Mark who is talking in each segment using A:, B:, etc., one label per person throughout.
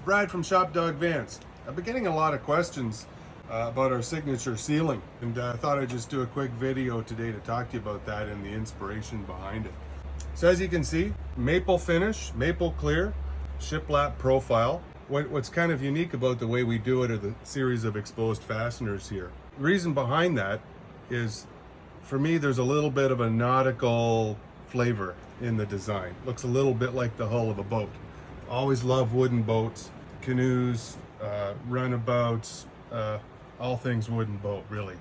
A: Brad from ShopDog Vans. I've been getting a lot of questions about our signature ceiling, and I thought I'd just do a quick video today to talk to you about that and the inspiration behind it. So as you can see, maple finish, maple clear, shiplap profile. What's kind of unique about the way we do it are the series of exposed fasteners here. The reason behind that is, for me, there's a little bit of a nautical flavor in the design. Looks a little bit like the hull of a boat. Always love wooden boats, canoes, runabouts, all things wooden boat, really.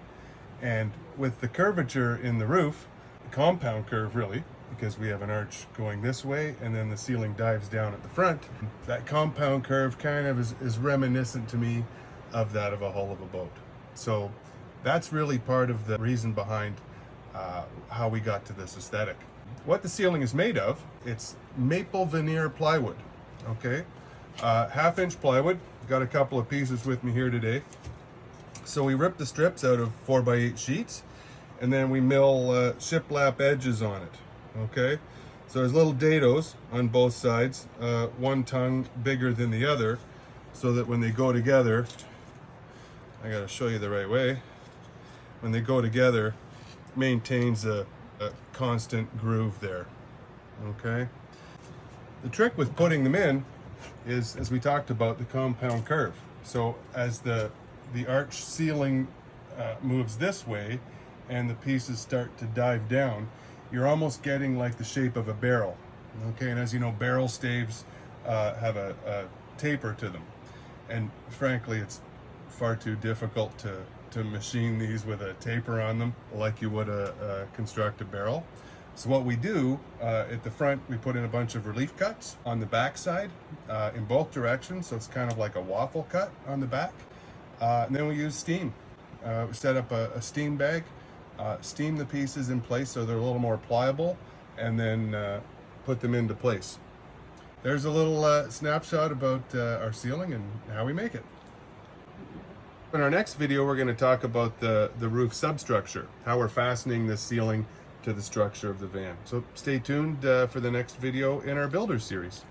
A: And with the curvature in the roof, the compound curve really, because we have an arch going this way and then the ceiling dives down at the front, that compound curve kind of is reminiscent to me of that of a hull of a boat. So that's really part of the reason behind how we got to this aesthetic. What the ceiling is made of, it's maple veneer plywood, okay? Half-inch plywood. Got a couple of pieces with me here today. So we rip the strips out of 4x8 sheets, and then we mill shiplap edges on it, okay? So there's little dados on both sides, one tongue bigger than the other, so that when they go together, I gotta show you the right way, when they go together, maintains a constant groove there, okay? The trick with putting them in is, as we talked about, the compound curve. So as the arch ceiling moves this way and the pieces start to dive down, you're almost getting like the shape of a barrel, okay? And as you know, barrel staves have a taper to them, and frankly it's far too difficult to machine these with a taper on them like you would construct a barrel. So what we do, at the front, we put in a bunch of relief cuts on the back side in both directions, so it's kind of like a waffle cut on the back. And then we use steam. We set up a steam bag, steam the pieces in place so they're a little more pliable, and then put them into place. There's a little snapshot about our ceiling and how we make it. In our next video, we're going to talk about the roof substructure, how we're fastening the ceiling to the structure of the van. So stay tuned for the next video in our builder series.